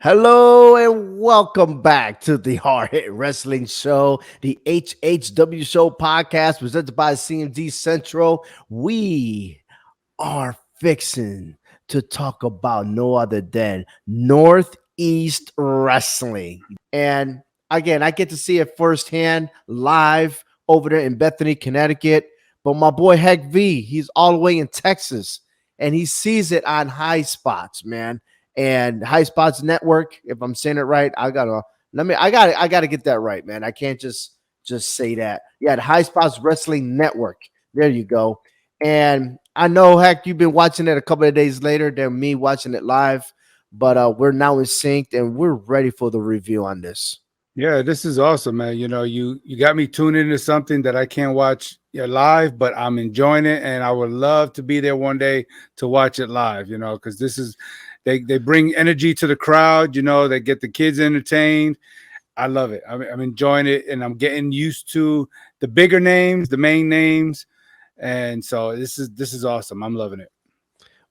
Hello and welcome back to the Hard Hit Wrestling Show, the HHWShow podcast presented by CMD Central. We are fixing to talk about no other than Northeast Wrestling. And again, I get to see it firsthand live over there in Bethany, Connecticut. But my boy Heck V, he's all the way in Texas and he sees it on High Spots, man. And High Spots Network, if I'm saying it right, I gotta get that right, man. I can't just say that. Yeah, the High Spots Wrestling Network. There you go. And I know, Heck, you've been watching it a couple of days later than me watching it live, but we're now in sync and we're ready for the review on this. Yeah, this is awesome, man. You got me tuned into something that I can't watch live, but I'm enjoying it, and I would love to be there one day to watch it live. Because this is they bring energy to the crowd. They get the kids entertained. I love it. I'm enjoying it, and I'm getting used to the bigger names, the main names, and so this is awesome. I'm loving it.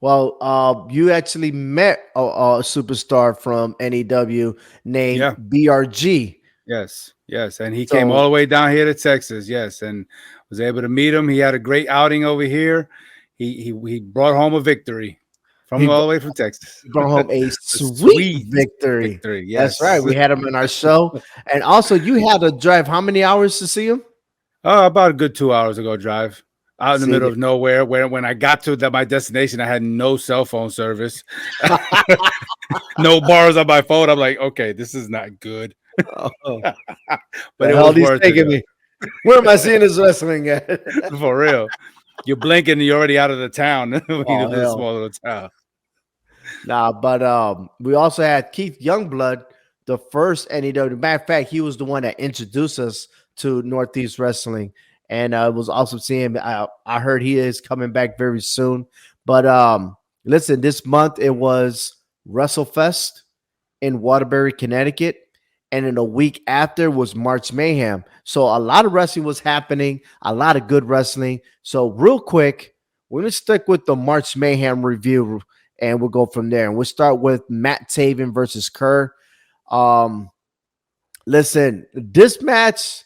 Well, you actually met a superstar from NEW named Yeah. BRG. Yes, and he came all So the way down here to Texas. Yes, and was able to meet him. He had a great outing over here. He brought home a victory from he all the way from Texas. brought home a A sweet sweet victory. victory. That's Yes. right. We had him in our show. And also, you had to drive how many hours to see him? About a good 2 hours ago drive out in the See, middle of nowhere. Where when I got to my destination, I had no cell phone service, no bars on my phone. I'm like, okay, this is not good, oh, but the it hell was he's worth it taking though. me. Where am I seeing this wrestling at? For real. You're blinking and you're already out of the town when you Oh live in a hell. small little town. Nah, but we also had Keith Youngblood, the first NEW. Matter of fact, he was the one that introduced us to Northeast Wrestling, and it was awesome seeing him. I heard he is coming back very soon. But listen, this month it was WrestleFest in Waterbury, Connecticut, and in a week after was March Mayhem. So a lot of wrestling was happening, a lot of good wrestling. So real quick, we're gonna stick with the March Mayhem review and we'll go from there. And we'll start with Matt Taven versus Kerr. Um, listen, this match,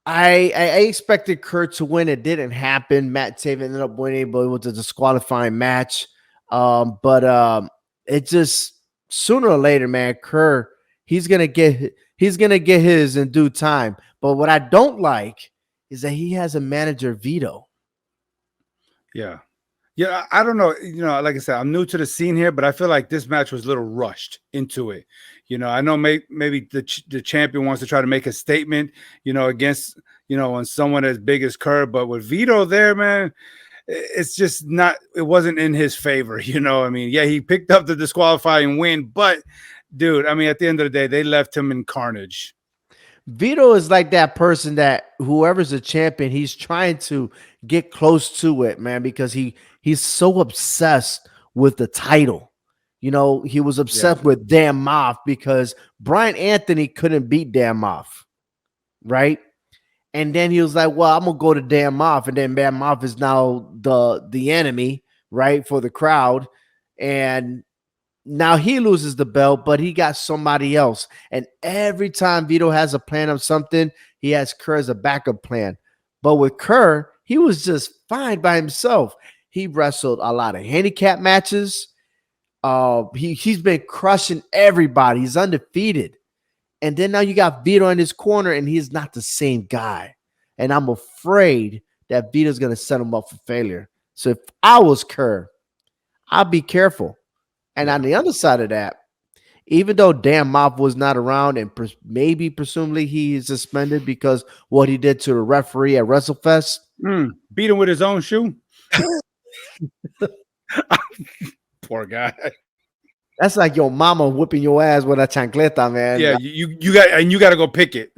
I expected Kerr to win. It didn't happen. Matt Taven ended up winning, but it was a disqualifying match. But it just sooner or later, man, Kerr, he's gonna get his in due time. But what I don't like is that he has a manager veto. Yeah. Yeah, I don't know. Like I said, I'm new to the scene here, but I feel like this match was a little rushed into it. I know maybe the champion wants to try to make a statement, against, on someone as big as Kerr, but with Vito there, man, it's just not, it wasn't in his favor. I mean, yeah, he picked up the disqualifying win, but dude, I mean, at the end of the day, they left him in carnage. Vito is like that person that whoever's a champion, he's trying to get close to it, man, because he's so obsessed with the title. He was Yeah. obsessed with Dan Moff because Brian Anthony couldn't beat Dan Moff, right? And then he was like, "Well, I'm gonna go to Dan Moff," and then Dan Moff is now the enemy, right, for the crowd, and now he loses the belt, but he got somebody else. And every time Vito has a plan of something, he has Kerr as a backup plan. But with Kerr, he was just fine by himself. He wrestled a lot of handicap matches. He's been crushing everybody. He's undefeated. And then now you got Vito in his corner, and he's not the same guy. And I'm afraid that Vito's going to set him up for failure. So if I was Kerr, I'd be careful. And on Yeah. the other side of that, even though Dan Moff was not around and maybe presumably he is suspended because what he did to the referee at WrestleFest, Beat him with his own shoe. Poor guy. that's like your mama whipping your ass with a chancleta, man. Yeah, you got to go pick it.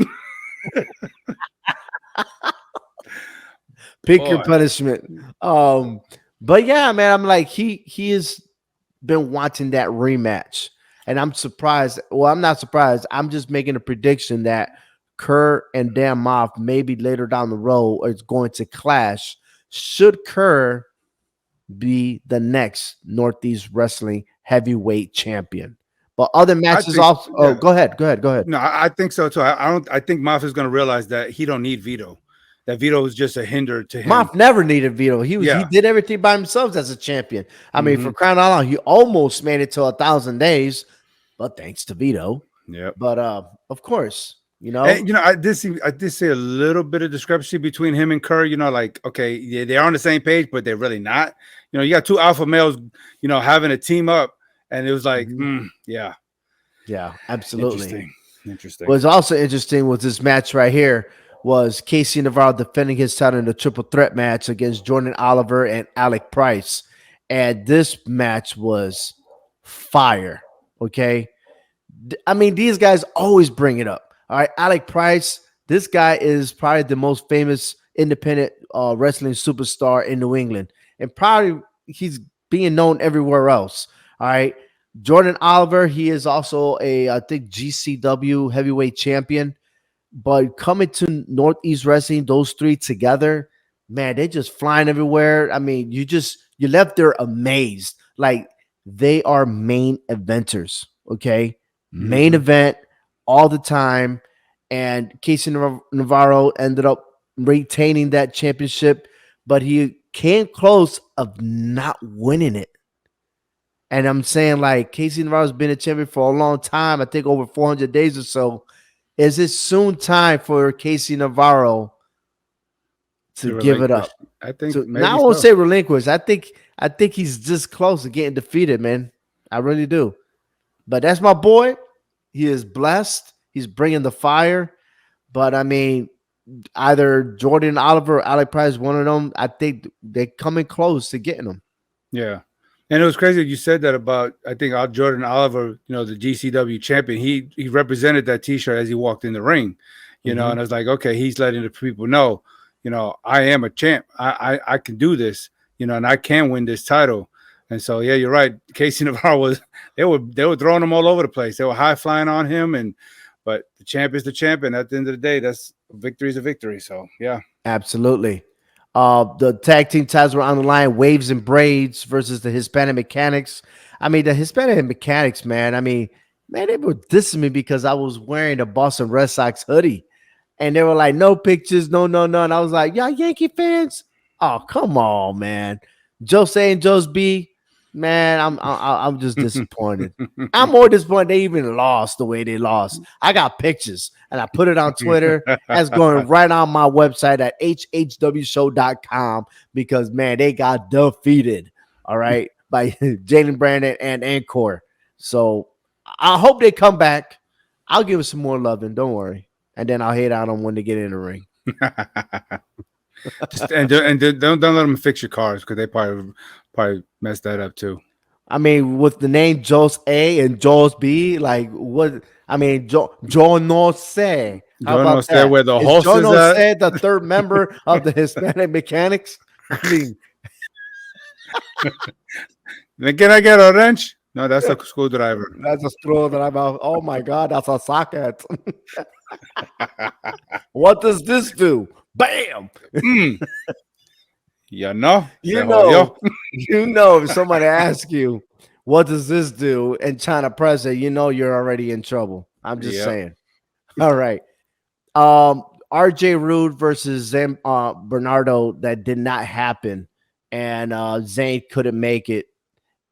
Pick your Boy. punishment. But yeah, man, I'm like he has been wanting that rematch, and I'm surprised. Well, I'm not surprised. I'm just making a prediction that Kerr and Dan Moff maybe later down the road is going to clash. Should Kerr be the next Northeast Wrestling heavyweight champion? But other I matches think, also. Oh, yeah, go ahead. Go ahead. Go ahead. no, I think so too. I don't. I think Moff is going to realize that he don't need Vito. That Vito is just a hinder to him. Moff never needed Vito. He Yeah. did everything by himself as a champion. I mean, for Hmm. crying out loud, he almost made it to 1,000 days, but thanks to Vito. Yep. But of course, And I did see a little bit of discrepancy between him and Kerr. Like, okay, yeah, they're on the same page, but they're really not. You got two alpha males, having a team up, and it was like, Mhm. yeah, Yeah, absolutely. interesting, interesting. What's also interesting was this match right here was Casey Navarro defending his title in a triple threat match against Jordan Oliver and Alec Price. And this match was fire. Okay. I mean, these guys always bring it up. All right. Alec Price, this guy is probably the most famous independent wrestling superstar in New England. And probably he's being known everywhere else. All right. Jordan Oliver, he is also I think, GCW heavyweight champion. But coming to Northeast Wrestling, those three together, man, they're just flying everywhere. I mean, you left there amazed. Like they are main eventers, okay? Main Hmm. event all the time. And Casey Navarro ended up retaining that championship, but he came close of not winning it. And I'm saying, like, Casey Navarro's been a champion for a long time, I think over 400 days or so. Is it soon time for Casey Navarro to To give it relinquish, up? I think So now maybe I won't so. say relinquish. I think he's just close to getting defeated, man. I really do. But that's my boy. He is blessed. He's bringing the fire. But I mean, either Jordan Oliver or Alec Price, one of them, I think they're coming close to getting them. Yeah. And it was crazy you said that about, I think, Jordan Oliver, the GCW champion. He represented that T-shirt as he walked in the ring, and I was like, okay, he's letting the people know, I am a champ. I can do this, and I can win this title. And so, yeah, you're right. Casey Navarro they were throwing him all over the place. They were high flying on him, but the champ is the champion. At the end of the day, that's victory is a victory. So, yeah. Absolutely. The tag team titles were on the line. Waves and Braids versus the Hispanic Mechanics. I mean, the Hispanic Mechanics, man. I mean, man, they were dissing me because I was wearing the Boston Red Sox hoodie, and they were like, "No pictures, no, no, no." And I was like, "Y'all Yankee fans? Oh, come on, man." Jose and Joe's B, man, I'm just disappointed. I'm more disappointed they even lost the way they lost. I got pictures and I put it on Twitter. That's going right on my website at HHWShow.com because, man, they got defeated, all right, by Jalen Brandon and Encore. So I hope they come back. I'll give it some more loving. Don't worry. And then I'll hate on them when they get in the ring. Don't let them fix your cars because they probably messed that up too. I mean, with the name Joe's A and Joe's B, like what? I mean, Joe no say. How Joe about knows there that? where the Is horse Joe is no at. say the third member of the Hispanic Mechanics? I mean, Then can I get a wrench? No, that's a screwdriver. that's a scroll that I'm out. Oh my God, that's a socket. What does this do? Bam! Mm. You know, You se know, jodió. if somebody asks you, what does this do? And China press it, you're already in trouble. I'm just Yep. saying. All right. RJ Rude versus Bernardo, that did not happen, and Zayn couldn't make it.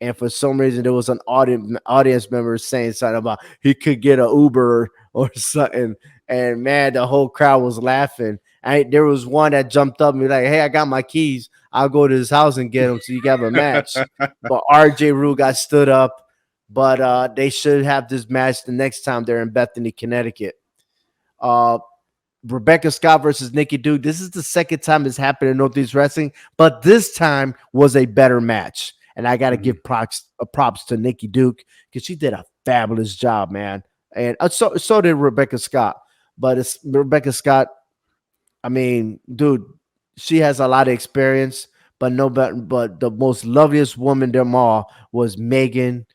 And for some reason, there was an audience member saying something about he could get an Uber or something. And man, the whole crowd was laughing. There was one that jumped up and be like, "Hey, I got my keys. I'll go to his house and get them so you can have a match." But RJ Rude got stood up. But they should have this match the next time they're in Bethany, Connecticut. Uh, Rebecca Scott versus Nikki Duke. This is the second time it's happened in Northeast Wrestling, but this time was a better match. And I got to give props to Nikki Duke because she did a fabulous job, man. And so did Rebecca Scott. But it's Rebecca Scott. I mean, dude, she has a lot of experience, but but the most loveliest woman them all was Megan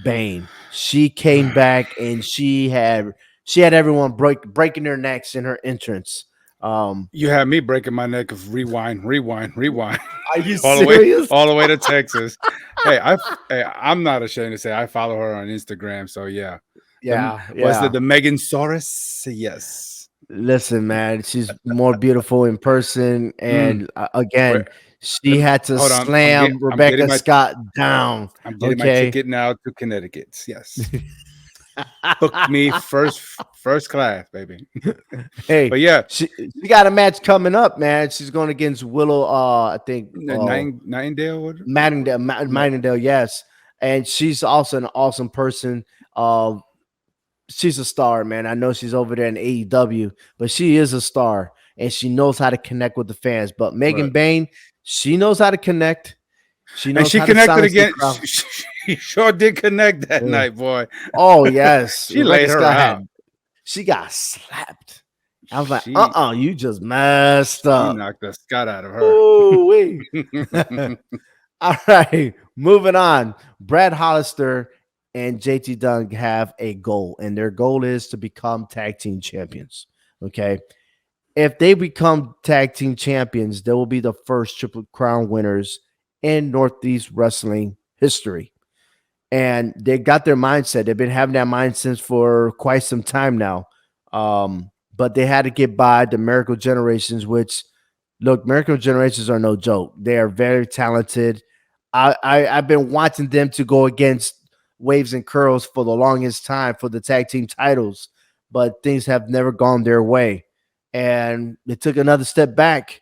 Bain. She came back and she had everyone breaking their necks in her entrance. You had me breaking my neck of rewind, rewind, rewind. Are you all the way, serious? all the way to Texas. I'm not ashamed to say I follow her on Instagram. So yeah, Yeah, was yeah. the Megan Saurus? Yes. Listen, man, she's more beautiful in person, Mm. and Wait, again, she let me, had to hold on. slam I'm getting Rebecca my Scott down. Okay, ticket now to Connecticut. Yes, book me first class, baby. hey, But yeah, she got a match coming up, man. She's going against Willow. I think Nightingale. Mattindale, yes, and she's also an awesome person. She's a star, man. I know she's over there in AEW, but she is a star and she knows how to connect with the fans. But Megan Right. Bain, she knows how to connect. She And knows she how to connected silence the again. crowd. She sure did connect that Yeah. night, boy. Oh yes, She Rebecca laid her Scott out. she got slapped. I was like, She you just messed she up. knocked the Scott out of her. Ooh wee. All right, moving on. Brad Hollister and JT Dunn have a goal, and their goal is to become tag team champions. Okay. If they become tag team champions, they will be the first Triple Crown winners in Northeast Wrestling history. And they got their mindset. They've been having that mindset for quite some time now. But they had to get by the Miracle Generations, which look, Miracle Generations are no joke. They are very talented. I've been watching them to go against Waves and Curls for the longest time for the tag team titles, but things have never gone their way. And they took another step back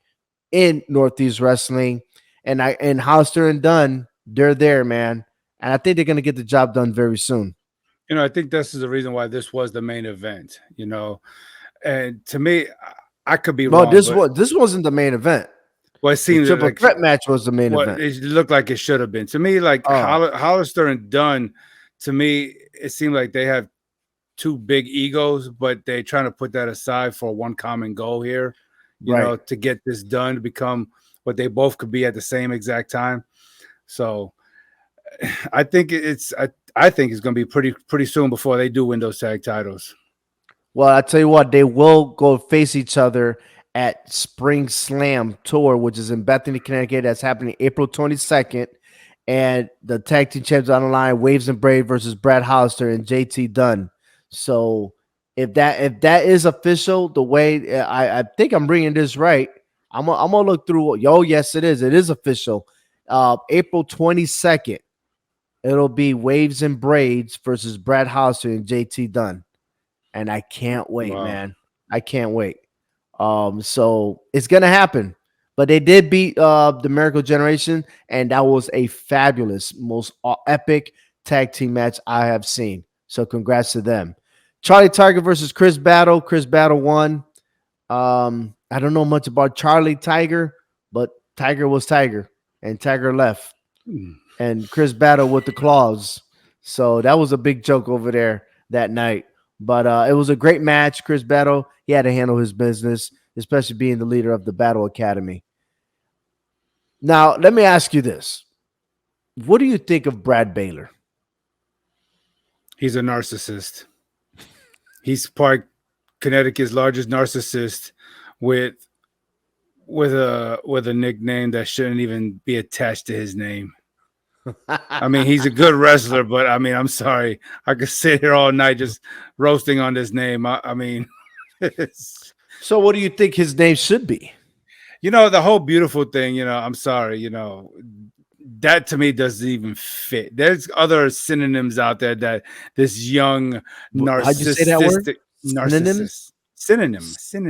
in Northeast Wrestling. And Hollister and Dunn, they're there, man. And I think they're gonna get the job done very soon. I think this is the reason why this was the main event. And to me, I could be No, wrong, but this wasn't the main event. well, it The seems triple like threat match was the main what event. it looked like it should have been. To me, like Oh, Hollister and Dunn, to me, it seemed like they have two big egos, but they're trying to put that aside for one common goal here, right. to get this done to become what they both could be at the same exact time. So I think I think it's going to be pretty soon before they do win those tag titles. Well, I tell you what, they will go face each other at Spring Slam Tour, which is in Bethany, Connecticut. That's happening April 22nd. And the tag team champions on the line, Waves and Braid versus Brad Hollister and JT Dunn. So if that is official, the way I think I'm bringing this right, I'm gonna look through. Yo, yes, it is. It is official. April 22nd, it'll be Waves and Braids versus Brad Hollister and JT Dunn, and I can't wait, Wow. man. I can't wait. So it's gonna happen. But they did beat the Miracle Generation, and that was a fabulous, most epic tag team match I have seen. So congrats to them. Charlie Tiger versus Chris Battle. Chris Battle won. I don't know much about Charlie Tiger, but Tiger was Tiger, and Tiger left, and Chris Battle with the claws. So that was a big joke over there that night. But it was a great match. Chris Battle, he had to handle his business, especially being the leader of the Battle Academy. Now, let me ask you this. What do you think of Brad Baylor? He's a narcissist. He's part Connecticut's largest narcissist with with a nickname that shouldn't even be attached to his name. I mean, he's a good wrestler, but I mean, I'm sorry. I could sit here all night just roasting on this name. I mean, it's, So, what do you think his name should be? the whole beautiful thing, I'm sorry, that to me doesn't even fit. There's other synonyms out there that this young How'd you say that word? narcissistic Synonyms? synonym.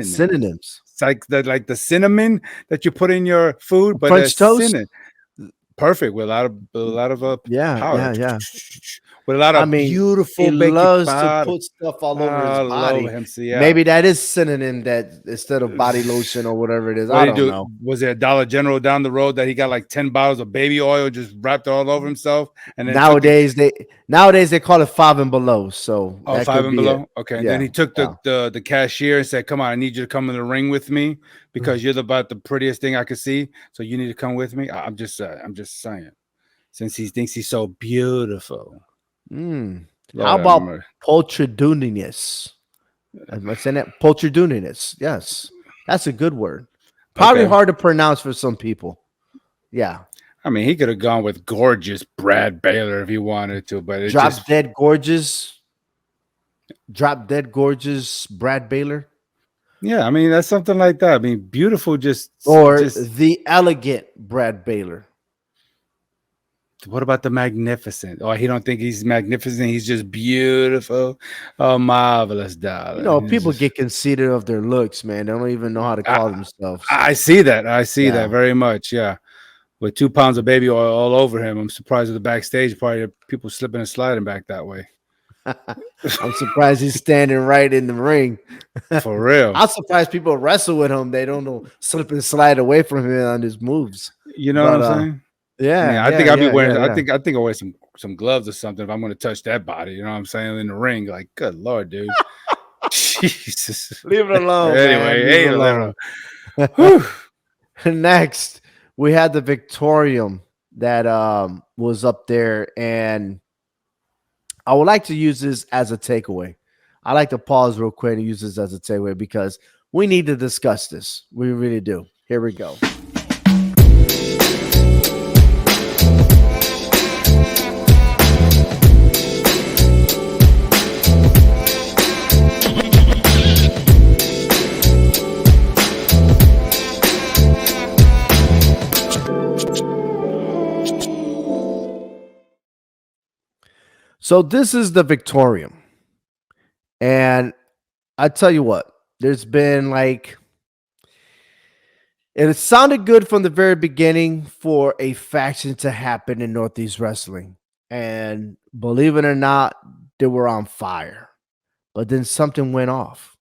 Synonyms. It's like the cinnamon that you put in your food, but a French toast? perfect with a lot of Yeah, powder, yeah, yeah. with a lot I of mean, beautiful he baking loves to powder. put stuff all over his I love body. him. So yeah. Maybe that is synonym that instead of body lotion or whatever it is. What I did he don't do? know. Was there a Dollar General down the road that he got like 10 bottles of baby oil just wrapped all over himself and then took Nowadays they call it Five and Below. So Oh, that five could and be it. below. Okay. And then Yeah, he took yeah. the cashier and said, "Come on, I need you to come in the ring with me because you're about the prettiest thing I could see. So you need to come with me." I'm just saying. Since he thinks he's so beautiful. How Lord have about mercy. Poltradunius? Am I saying that? Poltradunius. Yes, that's a good word. Probably Okay. hard to pronounce for some people. Yeah. I mean, he could have gone with gorgeous Brad Baylor if he wanted to, but it Drop just dead gorgeous. Drop dead gorgeous Brad Baylor. yeah. I mean, that's something like that. I mean, beautiful. Or Just the elegant Brad Baylor. what about the magnificent? Oh, he don't think he's magnificent. He's just beautiful. Oh, marvelous, You know, darling. It's people just get conceited of their looks, man. They don't even know how to I, call themselves. I see that. I see Yeah. that very much. Yeah. With 2 pounds of baby oil all over him. I'm surprised at the backstage party people slipping and sliding back that way. I'm surprised he's standing right in the ring. For real. I'm surprised people wrestle with him. They don't know slip and slide away from him on his moves. You know what But I'm saying? I mean, yeah, I yeah, think I'll be yeah, yeah, wearing. yeah. I think I'll wear some gloves or something if I'm going to touch that body. You know what I'm saying in the ring? Like, good lord, dude. Jesus. Leave it alone, man. Anyway, Leave it hey, alone. whew. Next, we had the Victorium that was up there, and I would like to use this as a takeaway. I like to pause real quick and use this as a takeaway because we need to discuss this. We really do. Here we go. So this is the Victorium. And I tell you what, there's been like it sounded good from the very beginning for a faction to happen in Northeast Wrestling. And believe it or not, they were on fire. But then something went off.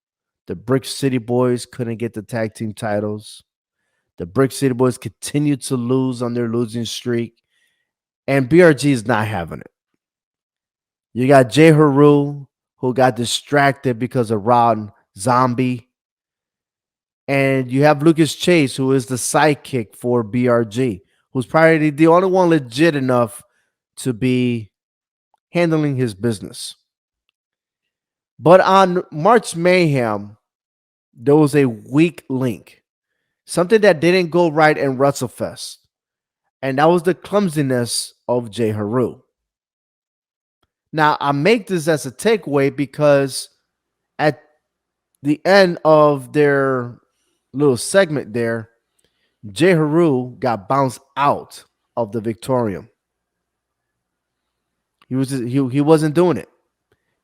The Brick City Boys couldn't get the tag team titles. The Brick City Boys continued to lose on their losing streak. And BRG is not having it. You got J Heru, who got distracted because of Rob Zombie. And you have Lucas Chase, who is the sidekick for BRG, who's probably the only one legit enough to be handling his business. But on March Mayhem, there was a weak link, something that didn't go right in WrestleFest. And that was the clumsiness of J Heru. Now, I make this as a takeaway because at the end of their little segment there, J Heru got bounced out of the Victorium. He wasn't doing it.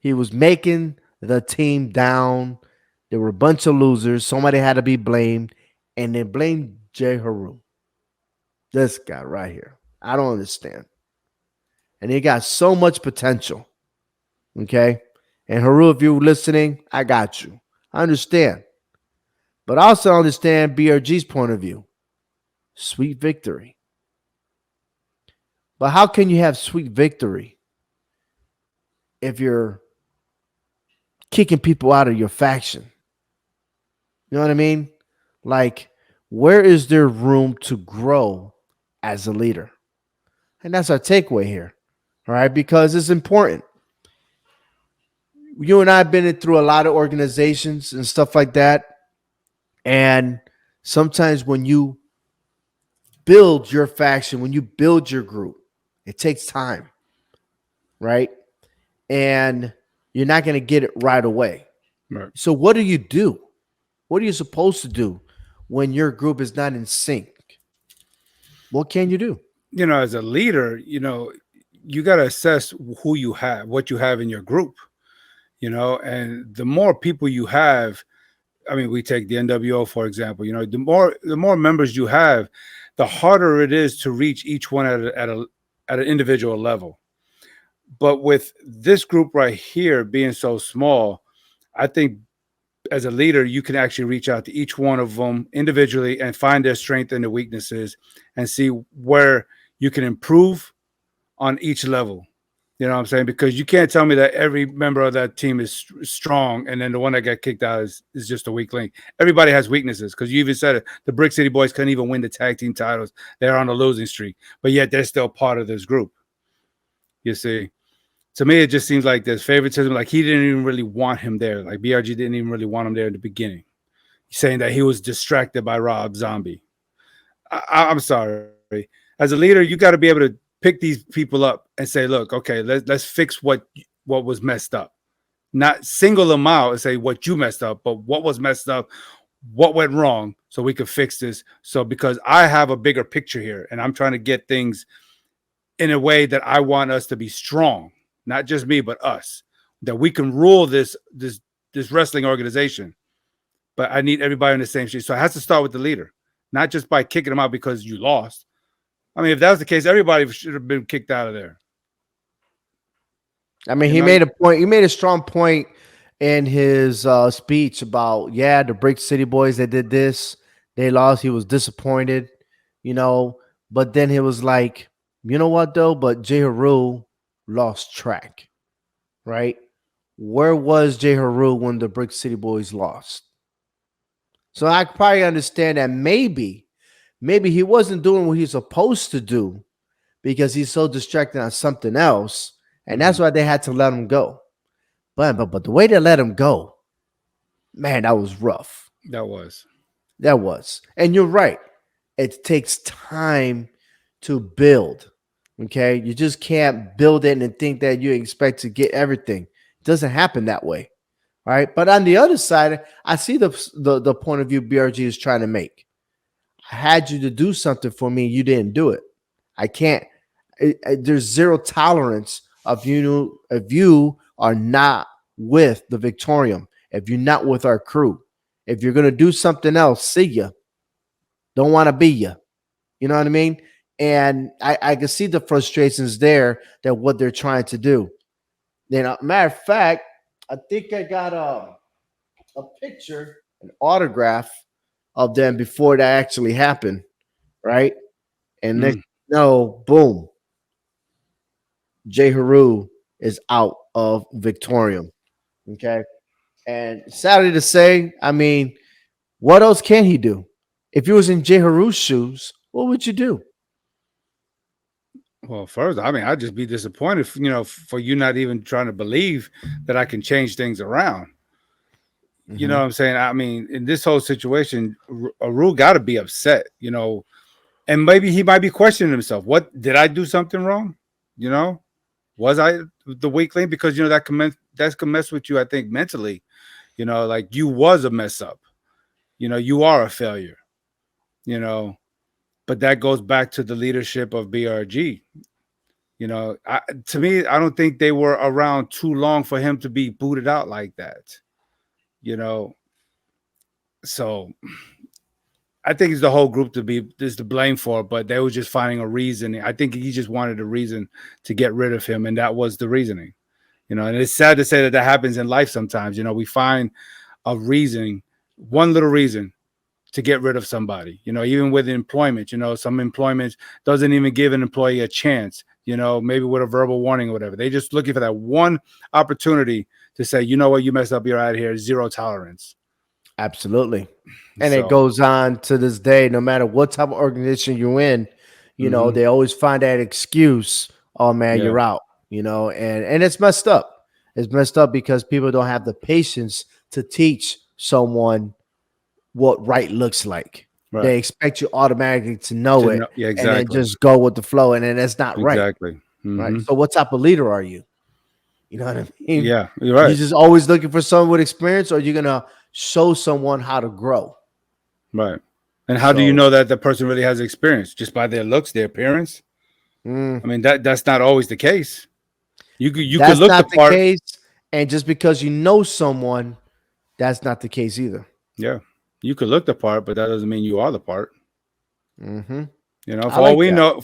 He was making the team down. There were a bunch of losers. Somebody had to be blamed, and they blamed J Heru. This guy right here. I don't understand. And he got so much potential. Okay. And Heru, if you're listening, I got you. I understand. But I also understand BRG's point of view. Sweet victory. But how can you have sweet victory if you're kicking people out of your faction? You know what I mean? Like, where is there room to grow as a leader? And that's our takeaway here. All right. Because it's important. You and I have been through a lot of organizations and stuff like that. And sometimes when you build your faction, when you build your group, it takes time, right? And you're not going to get it right away. Right. So what do? What are you supposed to do when your group is not in sync? What can you do? You know, as a leader, you know, you got to assess who you have, what you have in your group, you know, and the more people you have, I mean, we take the NWO, for example, you know, the more members you have, the harder it is to reach each one at an individual level. But with this group right here being so small, I think as a leader, you can actually reach out to each one of them individually and find their strengths and their weaknesses and see where you can improve on each level. You know what I'm saying? Because you can't tell me that every member of that team is strong and then the one that got kicked out is just a weak link. Everybody has weaknesses because you even said it. The Brick City Boys couldn't even win the tag team titles. They're on a losing streak, but yet they're still part of this group. You see? To me, it just seems like there's favoritism. Like he didn't even really want him there. Like BRG didn't even really want him there in the beginning. He's saying that he was distracted by Rob Zombie. I'm sorry. As a leader, you got to be able to pick these people up and say, look, okay, let's fix what was messed up. Not single them out and say what you messed up, but what was messed up, what went wrong, so we could fix this. So because I have a bigger picture here and I'm trying to get things in a way that I want us to be strong, not just me, but us, that we can rule this wrestling organization. But I need everybody on the same sheet. So it has to start with the leader, not just by kicking them out because you lost. I mean, if that was the case, everybody should have been kicked out of there. I mean, he made a point. He made a strong point in his speech about, the Brick City Boys, they did this, they lost. He was disappointed, but then he was like, you know what though? But J Heru lost track, right? Where was J Heru when the Brick City Boys lost? So I probably understand that maybe he wasn't doing what he's supposed to do because he's so distracted on something else. And that's why they had to let him go. But the way they let him go, man, that was rough. That was. And you're right. It takes time to build. Okay. You just can't build it and think that you expect to get everything. It doesn't happen that way. Right. But on the other side, I see the point of view BRG is trying to make. I had you to do something for me. You didn't do it. I can't. There's zero tolerance if you are not with the Victorium, if you're not with our crew. If you're going to do something else, see ya. Don't want to be ya. You know what I mean? And I can see the frustrations there that what they're trying to do. Matter of fact, I think I got a picture, an autograph of them before that actually happened, right? And boom, J Heru is out of Victorium. Okay. And sadly to say, I mean, what else can he do? If you was in J Heru's shoes, what would you do? Well, first, I mean, I'd just be disappointed, for you not even trying to believe that I can change things around. You know what I'm saying? I mean, in this whole situation, Heru got to be upset, and maybe he might be questioning himself. What did I do something wrong? Was I the weak link? Because that can mess with you, I think, mentally. Like you was a mess up. You are a failure. But that goes back to the leadership of BRG. To me, I don't think they were around too long for him to be booted out like that. So I think it's the whole group to blame for, but they were just finding a reason. I think he just wanted a reason to get rid of him, and that was the reasoning. And it's sad to say that happens in life sometimes. We find a reason, one little reason to get rid of somebody. Even with employment, some employment doesn't even give an employee a chance, maybe with a verbal warning or whatever. They just looking for that one opportunity to say, you know what, you messed up, you're out of here, zero tolerance. Absolutely. And it goes on to this day, no matter what type of organization you're in, they always find that excuse. Oh man, you're out, and it's messed up. It's messed up because people don't have the patience to teach someone what right looks like. Right. They expect you automatically to know it, and then just go with the flow, and then that's not right. Exactly. Right. So what type of leader are you? You know what I mean? Yeah, you're right. You're just always looking for someone with experience, or you're gonna show someone how to grow. Right. And how do you know that the person really has experience? Just by their looks, their appearance? I mean, that's not always the case. You could look the part. Case, and just because you know someone, that's not the case either. Yeah. You could look the part, but that doesn't mean you are the part. Mm-hmm. For all we know,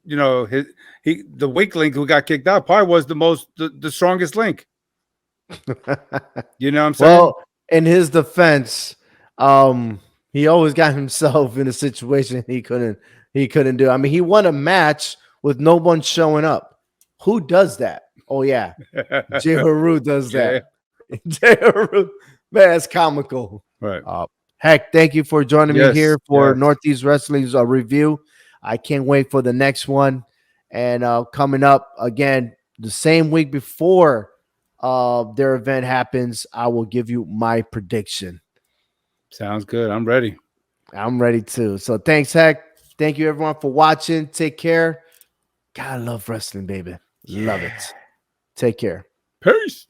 the weak link who got kicked out probably was the strongest link. You know what I'm saying? Well, in his defense, he always got himself in a situation he couldn't do. I mean, he won a match with no one showing up. Who does that? Oh yeah, J Heru does that. J Heru, man, that's comical. Right. Heck, thank you for joining me here for Northeast Wrestling's review. I can't wait for the next one. And coming up again, the same week before their event happens, I will give you my prediction. Sounds good. I'm ready. I'm ready too. So thanks, Heck. Thank you, everyone, for watching. Take care. God, I love wrestling, baby. Love it. Take care. Peace.